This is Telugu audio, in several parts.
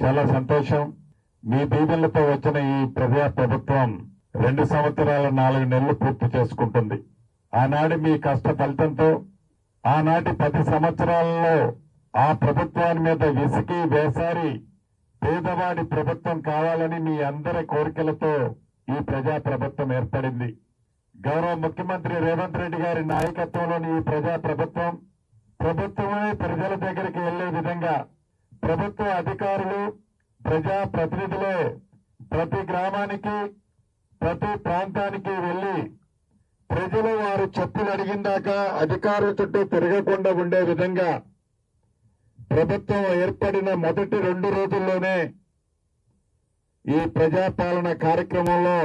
చాలా సంతోషం. మీ దీవెనలతో వచ్చిన ఈ ప్రజా ప్రభుత్వం 2 సంవత్సరాల 4 నెలలు పూర్తి చేసుకుంటుంది. ఆనాడు మీ కష్ట ఫలితంతో ఆనాటి 10 సంవత్సరాలలో ఆ ప్రభుత్వాన్ని మీద విసికి వేసారి పేదవాడి ప్రభుత్వం కావాలని మీ అందరి కోరికలతో ఈ ప్రజా ప్రభుత్వం ఏర్పడింది. గౌరవ ముఖ్యమంత్రి రేవంత్ రెడ్డి గారి నాయకత్వంలోని ఈ ప్రజా ప్రభుత్వమే ప్రజల దగ్గరికి వెళ్లే విధంగా ప్రభుత్వ అధికారులు ప్రజా ప్రతినిధులే ప్రతి గ్రామానికి ప్రతి ప్రాంతానికి వెళ్లి ప్రజలు వారు చెప్పులు అడిగిందాకా అధికారుల చుట్టూ తిరగకుండా ఉండే విధంగా ప్రభుత్వం ఏర్పడిన మొదటి 2 రోజుల్లోనే ఈ ప్రజాపాలన కార్యక్రమంలో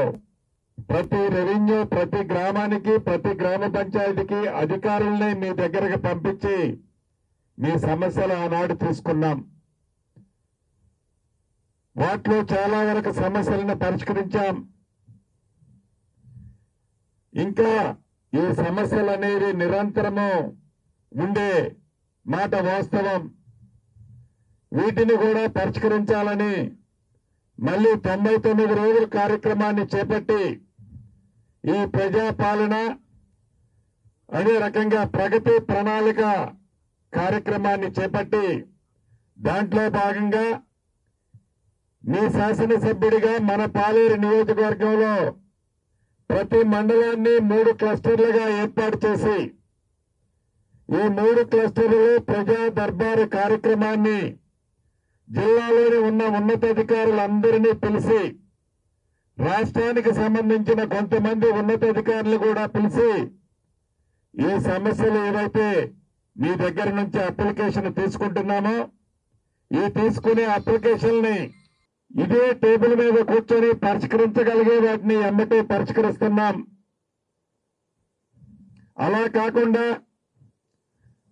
ప్రతి రెవెన్యూ ప్రతి గ్రామానికి ప్రతి గ్రామ పంచాయతీకి అధికారుల్ని మీ దగ్గరకు పంపించి మీ సమస్యలు ఆనాడు తీసుకున్నాం. వాటిలో చాలా వరకు సమస్యలను పరిష్కరించాం. ఇంకా ఈ సమస్యలు అనేవి నిరంతరము ఉండే మాట వాస్తవం. వీటిని కూడా పరిష్కరించాలని మళ్లీ 99 రోజుల కార్యక్రమాన్ని చేపట్టి ఈ ప్రజాపాలన అదే రకంగా ప్రగతి ప్రణాళిక కార్యక్రమాన్ని చేపట్టి దాంట్లో భాగంగా మీ శాసనసభ్యుడిగా మన పాలేరు నియోజకవర్గంలో ప్రతి మండలాన్ని 3 క్లస్టర్లుగా ఏర్పాటు చేసి ఈ 3 క్లస్టర్లలో ప్రజా దర్బారు కార్యక్రమాన్ని జిల్లాలోని ఉన్న ఉన్నతాధికారులందరినీ పిలిచి రాష్ట్రానికి సంబంధించిన కొంతమంది ఉన్నతాధికారులు కూడా పిలిచి ఈ సమస్యలు ఏవైతే మీ దగ్గర నుంచి అప్లికేషన్ తీసుకుంటున్నామో ఈ తీసుకునే అప్లికేషన్ని ఇదే టేబుల్ మీద కూర్చొని పరిష్కరించగలిగే వాటిని ఎమ్మటే పరిష్కరిస్తున్నాం. అలా కాకుండా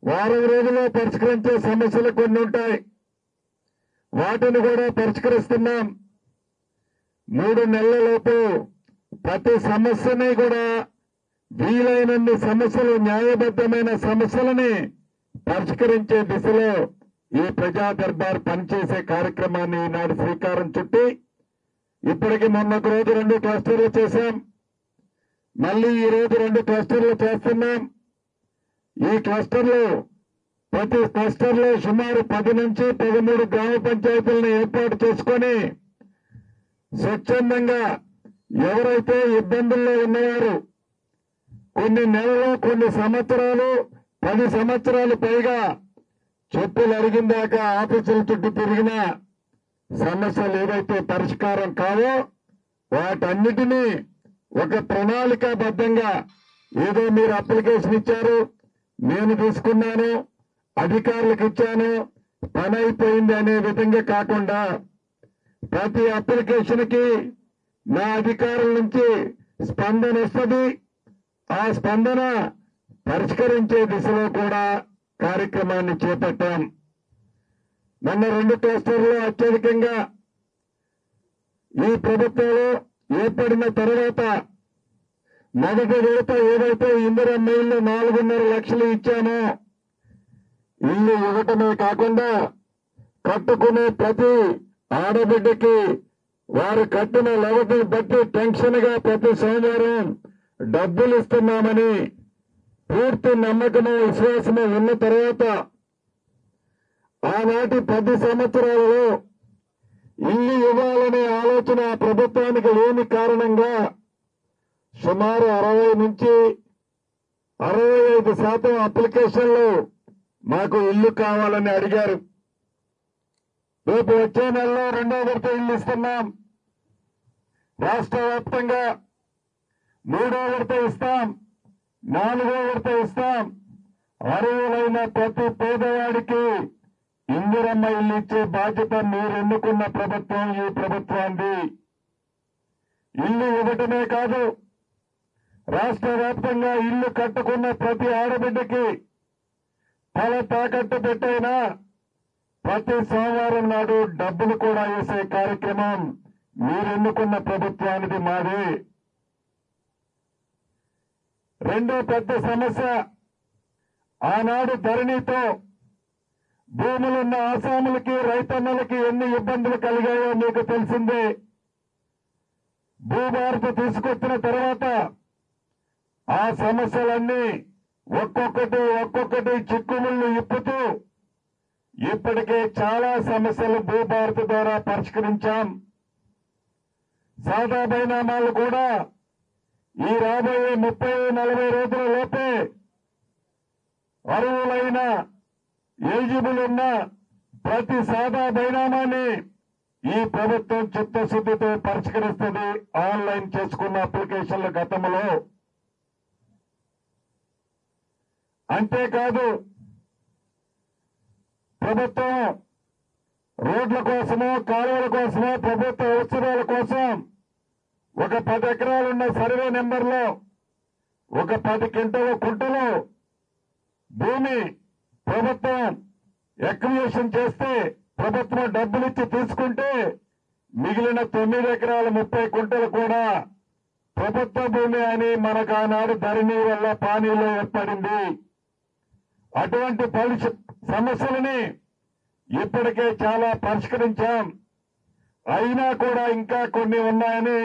వారం రోజుల్లో పరిష్కరించే సమస్యలు కొన్ని ఉంటాయి. వాటిని కూడా పరిష్కరిస్తున్నాం. 3 నెలలలోపు ప్రతి సమస్యని కూడా వీలైనన్ని సమస్యలు న్యాయబద్ధమైన సమస్యలని పరిష్కరించే దిశలో ఈ ప్రజా దర్బార్ పనిచేసే కార్యక్రమాన్ని ఈనాడు శ్రీకారం చుట్టి ఇప్పటికి మొన్నొక రోజు 2 క్లస్టర్లు చేశాం. మళ్లీ ఈ రోజు 2 క్లస్టర్లు చేస్తున్నాం. ఈ క్లస్టర్లు ప్రతి క్లస్టర్లో సుమారు 10 నుంచి 13 గ్రామ పంచాయతీలను ఏర్పాటు చేసుకొని స్వచ్ఛందంగా ఎవరైతే ఇబ్బందుల్లో ఉన్నవారు కొన్ని నెలలు కొన్ని సంవత్సరాలు 10 సంవత్సరాలు పైగా చెప్పులు అరిగిందాకా ఆఫీసుల చుట్టూ తిరిగిన సమస్యలు ఏవైతే పరిష్కారం కావో వాటన్నిటినీ ఒక ప్రణాళికాబద్ధంగా ఏదో మీరు అప్లికేషన్ ఇచ్చారు, నేను తీసుకున్నాను, అధికారులకు ఇచ్చాను, పని అయిపోయింది అనే విధంగా కాకుండా ప్రతి అప్లికేషన్ కి నా అధికారుల నుంచి స్పందన వస్తుంది. ఆ స్పందన పరిష్కరించే దిశలో కూడా కార్యక్రమాన్ని చేపట్టాం. మొన్న 2 క్లస్టర్లో అత్యధికంగా ఈ ప్రభుత్వంలో ఏర్పడిన తర్వాత మొదటి విడత ఏదైతే ఇందిరమ్మ ఇల్లు 4.5 లక్షలు ఇచ్చామో ఇల్లు ఇవ్వటమే కాకుండా కట్టుకునే ప్రతి ఆడబిడ్డకి వారు కట్టిన లెవెల్ని బట్టి టెన్షన్ గా ప్రతి సోమవారం డబ్బులు ఇస్తున్నామని పూర్తి నమ్మకము విశ్వాసము ఉన్న తర్వాత ఆనాటి 10 సంవత్సరాలలో ఇల్లు ఇవ్వాలనే ఆలోచన ప్రభుత్వానికి లేని కారణంగా సుమారు 60 నుంచి 65% అప్లికేషన్లు మాకు ఇల్లు కావాలని అడిగారు. రేపు వచ్చే నెలలో 2వ విడత ఇల్లు ఇస్తున్నాం. రాష్ట్ర వ్యాప్తంగా 3వ విడత ఇస్తాం, 4వ విడత ఇస్తాం. అర్హులైన ప్రతి పేదవాడికి ఇందిరమ్మ ఇల్లు ఇచ్చే బాధ్యత మీరు ఎన్నుకున్న ప్రభుత్వం ఈ ప్రభుత్వాన్ని. ఇల్లు ఇవ్వటమే కాదు, రాష్ట్ర వ్యాప్తంగా ఇల్లు కట్టుకున్న ప్రతి ఆడబిడ్డకి తల తాకట్టు పెట్టైనా ప్రతి సోమవారం నాడు డబ్బులు కూడా వేసే కార్యక్రమం మీరెన్నుకున్న ప్రభుత్వానికి మాది. రెండో పెద్ద సమస్య ఆనాడు ధరణితో భూములున్న ఆసాములకి రైతన్నలకి ఎన్ని ఇబ్బందులు కలిగాయో మీకు తెలిసిందే. భూభారత తీసుకొచ్చిన తర్వాత ఆ సమస్యలన్నీ ఒక్కొక్కటి చిక్కుముళ్ళు ఇప్పుతూ ఇప్పటికే చాలా సమస్యలు భూభారత ద్వారా పరిష్కరించాం. సాదా బైనామాలు కూడా ఈ రాబోయే 30-40 రోజుల లోపే అర్హులైన ఎలిజిబుల్ ఉన్న ప్రతి సాదా బైనామాన్ని ఈ ప్రభుత్వం చిత్తశుద్ధితో పరిష్కరిస్తుంది. ఆన్లైన్ చేసుకున్న అప్లికేషన్ల గతంలో. అంతేకాదు ప్రభుత్వం రోడ్ల కోసమో కాలువల కోసమో ప్రభుత్వ అవసరాల కోసం ఒక 10 ఎకరాలున్న సర్వే నెంబర్లో ఒక 10 కుంటలు భూమి ప్రభుత్వం ఎక్విజిషన్ చేస్తే ప్రభుత్వం డబ్బులిచ్చి తీసుకుంటే మిగిలిన 9 ఎకరాల 30 కుంటలు కూడా ప్రభుత్వ భూమి అని మనకు ఆనాడు ధరణి వల్ల పానీలో ఏర్పడింది. అటువంటి సమస్యలని ఇప్పటికే చాలా పరిష్కరించాం. అయినా కూడా ఇంకా కొన్ని ఉన్నాయని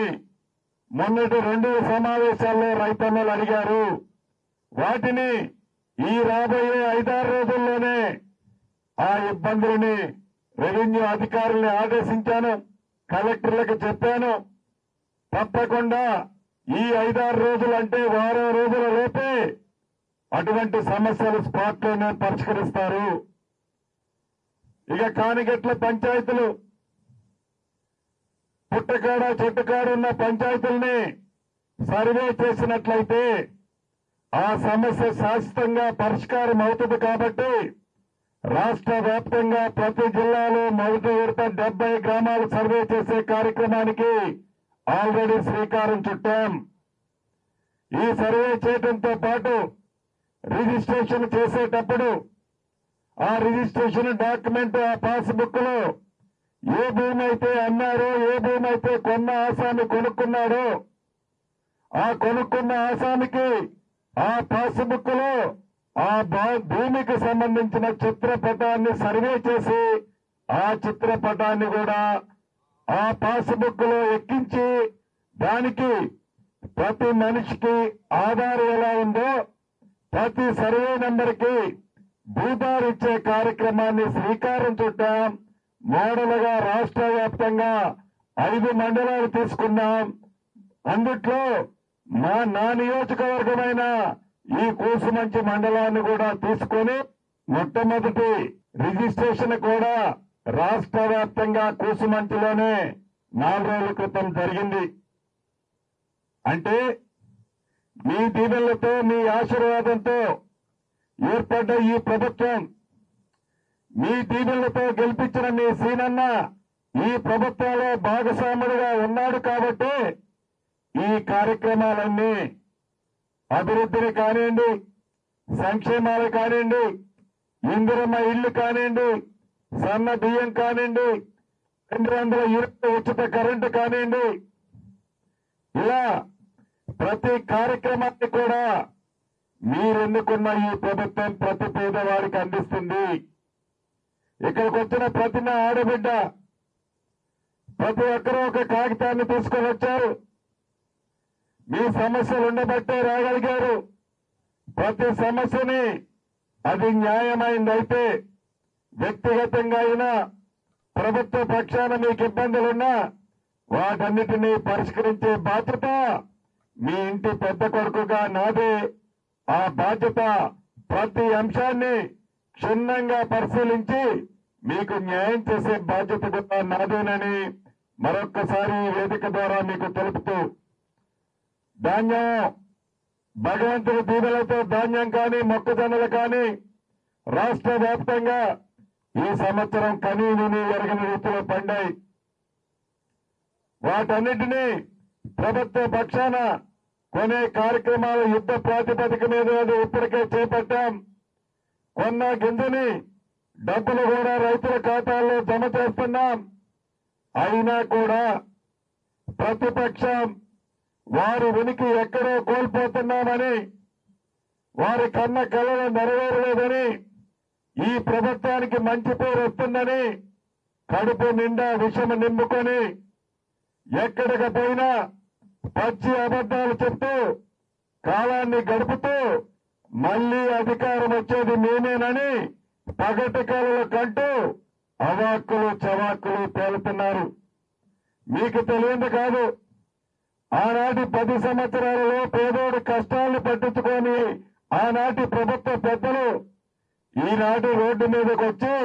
మొన్నటి 2 సమావేశాల్లో రైతన్నలు అడిగారు. వాటిని ఈ రాబోయే 5-6 రోజుల్లోనే ఆ ఇబ్బందులని రెవెన్యూ అధికారుల్ని ఆదేశించాను, కలెక్టర్లకు చెప్పాను. తప్పకుండా ఈ 5-6 రోజులు అంటే వారం రోజుల లోపే అటువంటి సమస్యలు స్పాట్ లోనే పరిష్కరిస్తారు. ఇక కానిగట్ల పంచాయతీలు, పుట్టకాడ చెట్టుకాడ ఉన్న పంచాయతీల్ని సర్వే చేసినట్లయితే ఆ సమస్య శాశ్వతంగా పరిష్కారం అవుతుంది. కాబట్టి రాష్ట్ర వ్యాప్తంగా ప్రతి జిల్లాలో మొదటి విడత 70 గ్రామాలు సర్వే చేసే కార్యక్రమానికి ఆల్రెడీ శ్రీకారం చుట్టాం. ఈ సర్వే చేయడంతో పాటు రిజిస్ట్రేషన్ చేసేటప్పుడు ఆ రిజిస్ట్రేషన్ డాక్యుమెంట్, ఆ పాస్బుక్ లో ఏ భూమి అయితే అన్నారో, ఏ భూమి అయితే కొన్న ఆసామి కొనుక్కున్నాడో ఆ కొనుక్కున్న ఆసామికి ఆ పాస్బుక్ లో ఆ భూమికి సంబంధించిన చిత్రపటాన్ని సర్వే చేసి ఆ చిత్రపటాన్ని కూడా ఆ పాస్బుక్ లో ఎక్కించి దానికి ప్రతి మనిషికి ఆధార్ ఎలా ఉందో ప్రతి సర్వే నెంబర్కి భూధార్ ఇచ్చే కార్యక్రమాన్ని శ్రీకారం చుట్టాం. మోడల్గా రాష్ట్ర వ్యాప్తంగా 5 మండలాలు తీసుకున్నాం. అందుట్లో నా నియోజకవర్గమైన ఈ కూసుమంచి మండలాన్ని కూడా తీసుకొని మొట్టమొదటి రిజిస్ట్రేషన్ కూడా రాష్ట్ర వ్యాప్తంగా కూసుమంచిలోనే 4 రోజుల క్రితం జరిగింది. అంటే మీ దీవెనలతో, మీ ఆశీర్వాదంతో ఏర్పడ్డ ఈ ప్రభుత్వం, మీ దీవెనలతో గెలిపించిన మీ సీనన్న ఈ ప్రభుత్వంలో భాగస్వాముడిగా ఉన్నాడు. కాబట్టి ఈ కార్యక్రమాలన్నీ అభివృద్ధిని కానివ్వండి, సంక్షేమాలు కానివ్వండి, ఇందిరమ్మ ఇళ్లు కానివ్వండి, సన్న బియ్యం కానివ్వండి, 200 యూనిట్ల ఉచిత కరెంటు కానివ్వండి, ఇలా ప్రతి కార్యక్రమాన్ని కూడా మీరెన్నుకున్న ఈ ప్రభుత్వం ప్రతి పేదవాడికి అందిస్తుంది. ఇక్కడికి వచ్చిన ప్రతి నా ఆడబిడ్డ ప్రతి ఒక్కరూ ఒక కాగితాన్ని తీసుకొని వచ్చారు. మీ సమస్యలు ఉండబట్టే రాగలిగారు. ప్రతి సమస్యని అది న్యాయమైందైతే వ్యక్తిగతంగా అయినా ప్రభుత్వ పక్షాన మీకు ఇబ్బందులున్నా వాటన్నిటినీ పరిష్కరించే బాధ్యత మీ ఇంటి పెద్ద కొడుకుగా నాదే. ఆ బాధ్యత ప్రతి అంశాన్ని క్షుణ్ణంగా పరిశీలించి మీకు న్యాయం చేసే బాధ్యత కూడా నాదేనని మరొక్కసారి ఈ వేదిక ద్వారా మీకు తెలుపుతూ, ధాన్యం భగవంతుడి దీవెనలతో ధాన్యం కానీ మొక్కజొన్నలు కానీ రాష్ట్ర వ్యాప్తంగా ఈ సంవత్సరం కనీ విని ఎరగని రీతిలో పండాయి. వాటన్నిటినీ ప్రభుత్వ పక్షాన కొనే కార్యక్రమాలు యుద్ధ ప్రాతిపదిక మీద ఇప్పటికే చేపట్టాం. కొన్న గింజని డబ్బులు కూడా రైతుల ఖాతాల్లో జమ చేస్తున్నాం. అయినా కూడా ప్రతిపక్షం వారి ఉనికి ఎక్కడో కోల్పోతున్నామని, వారి కన్న కళలు నెరవేరలేదని ఈ ప్రభుత్వానికి మంచి పేరు వస్తుందని కడుపు నిండా విషం నింపుకొని ఎక్కడికి పోయినా పచ్చి అబద్దాలు చెప్తూ కాలాన్ని గడుపుతూ మళ్లీ అధికారం వచ్చేది మేమేనని పగటి కలలు కంటూ అవాక్కులు చవాక్కులు పేలుతున్నారు. మీకు తెలియదు కాదు, ఆనాటి 10 సంవత్సరాలలో పేదోడి కష్టాలను పట్టించుకొని ఆనాటి ప్రభుత్వ పెద్దలు ఈనాటి రోడ్డు మీదకి వచ్చి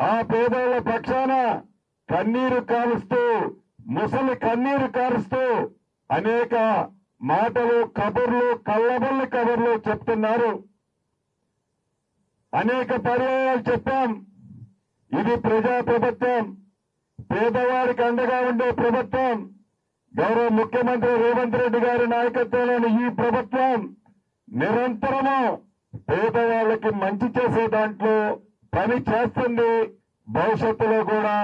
ఆ పేదోళ్ల పక్షాన కన్నీరు కాలుస్తూ ముసలి కన్నీరు కారుస్తూ అనేక మాటలు కబుర్లు కళ్ళబొల్లి కబుర్లు చెప్తున్నారు. అనేక పర్యాయాలు చెప్పాం, ఇది ప్రజా ప్రభుత్వం, పేదవారికి అండగా ఉండే ప్రభుత్వం. గౌరవ ముఖ్యమంత్రి రేవంత్ రెడ్డి గారి నాయకత్వంలోని ఈ ప్రభుత్వం నిరంతరము పేదవాళ్లకి మంచి చేసే దాంట్లో పని చేస్తుంది. భవిష్యత్తులో కూడా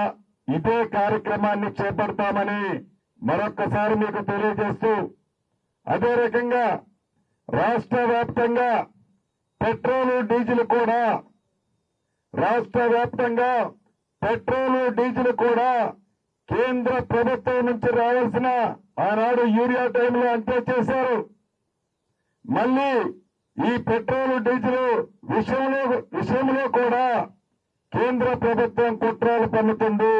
ఇదే కార్యక్రమాన్ని చేపడతామని మరొక్కసారి మీకు తెలియజేస్తూ, అదే రకంగా రాష్ట్ర వ్యాప్తంగా పెట్రోలు డీజిల్ కూడా కేంద్ర ప్రభుత్వం నుంచి రావాల్సిన ఆనాడు యూరియా టైంలో అంతే చేశారు. మళ్లీ ఈ పెట్రోల్ డీజిల్ విషయంలో కూడా కేంద్ర ప్రభుత్వం కుట్రలు పన్నుతుంది.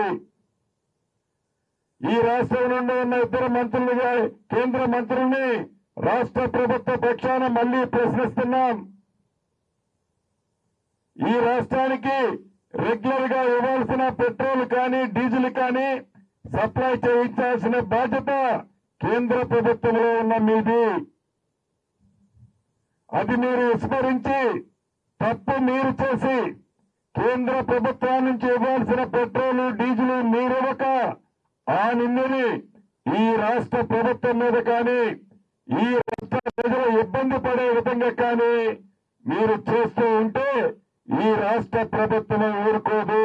ఈ రాష్ట్రం నుండి ఉన్న ఇద్దరు మంత్రులుగా కేంద్ర మంత్రుల్ని రాష్ట్ర ప్రభుత్వ పక్షాన మళ్లీ ప్రశ్నిస్తున్నాం. ఈ రాష్ట్రానికి రెగ్యులర్ గా ఇవ్వాల్సిన పెట్రోల్ కానీ డీజిల్ కానీ సప్లై చేయించాల్సిన బాధ్యత కేంద్ర ప్రభుత్వంలో ఉన్న మీది. అది మీరు విస్మరించి తప్పు మీరు చేసి కేంద్ర ప్రభుత్వం నుంచి ఇవ్వాల్సిన పెట్రోల్ డీజిల్ మీరివ్వక ఆ నిందని ఈ రాష్ట్ర ప్రభుత్వం మీద కానీ ఈ రాష్ట్ర ప్రజలు ఇబ్బంది పడే విధంగా కానీ మీరు చేస్తూ ఉంటే ఈ రాష్ట్ర ప్రభుత్వం ఊరుకోదు.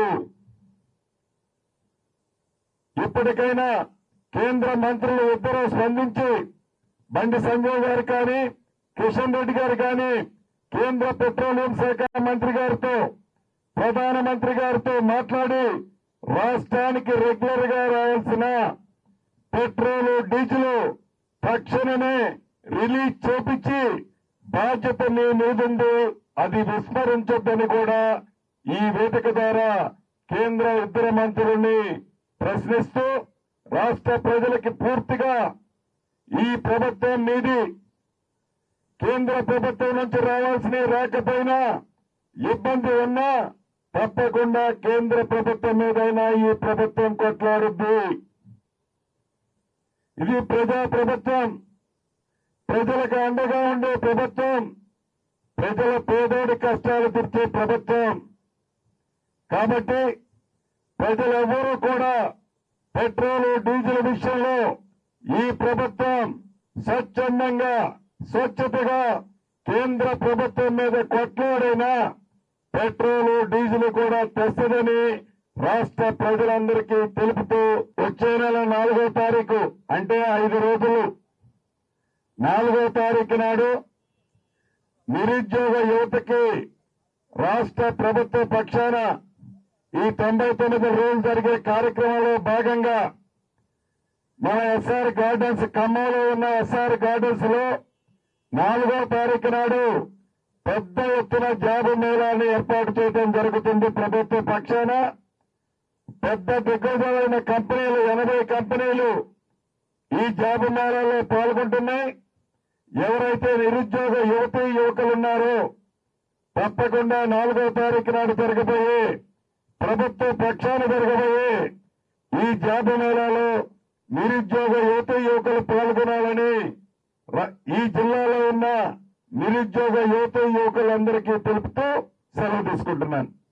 ఇప్పటికైనా కేంద్ర మంత్రులు ఇద్దరూ స్పందించి బండి సంజయ్ గారు కానీ కిషన్ రెడ్డి గారు కానీ కేంద్ర పెట్రోలియం శాఖ మంత్రి గారితో ప్రధానమంత్రి గారితో మాట్లాడి రాష్ట్రానికి రెగ్యులర్ గా రావాల్సిన పెట్రోల్ డీజిల్ తక్షణమే రిలీజ్ చేపించి బాధ్యత మీ మీదుంది, అది విస్మరించొద్దని కూడా ఈ వేదిక ద్వారా కేంద్ర ఇద్దరు మంత్రుల్ని ప్రశ్నిస్తూ రాష్ట్ర ప్రజలకి పూర్తిగా ఈ ప్రభుత్వం మీది, కేంద్ర ప్రభుత్వం నుంచి రావాల్సినవి రాకపోయినా ఇబ్బంది ఉన్నా తప్పకుండా కేంద్ర ప్రభుత్వం మీదైనా ఈ ప్రభుత్వం కొట్లాడుద్ది. ఇది ప్రజా ప్రభుత్వం, ప్రజలకు అండగా ఉండే ప్రభుత్వం, ప్రజల పేదోడి కష్టాలు తీర్చే ప్రభుత్వం. కాబట్టి ప్రజలెవరూ కూడా పెట్రోల్ డీజిల్ విషయంలో ఈ ప్రభుత్వం స్వచ్ఛందంగా స్వచ్ఛతగా కేంద్ర ప్రభుత్వం మీద కొట్లాడైనా పెట్రోల్ డీజిల్ కూడా తెస్తదని రాష్ట్ర ప్రజలందరికీ తెలుపుతూ వచ్చే నెల 4వ తారీఖు అంటే 5 రోజులు 4వ తారీఖు నాడు నిరుద్యోగ యువతకి రాష్ట్ర ప్రభుత్వ పక్షాన ఈ 99 రోజులు జరిగే కార్యక్రమంలో భాగంగా మన ఎస్ఆర్ గార్డెన్స్ ఖమ్మంలో ఉన్న ఎస్ఆర్ గార్డెన్స్ లో 4వ తారీఖు నాడు పెద్ద ఎత్తున జాబు మేళాన్ని ఏర్పాటు చేయడం జరుగుతుంది. ప్రభుత్వ పక్షాన పెద్ద దిగ్గజమైన కంపెనీలు 80 కంపెనీలు ఈ జాబు మేళాలో పాల్గొంటున్నాయి. ఎవరైతే నిరుద్యోగ యువకులున్నారో తప్పకుండా 4వ తారీఖు నాడు జరగబోయే ప్రభుత్వ పక్షాన జరగబోయే ఈ జాబు మేళాలో నిరుద్యోగ యువకులు పాల్గొనాలని ఈ జిల్లాలో ఉన్న నిరుద్యోగ యువకులందరికీ తెలుపుతూ సెలవు తీసుకుంటున్నాను.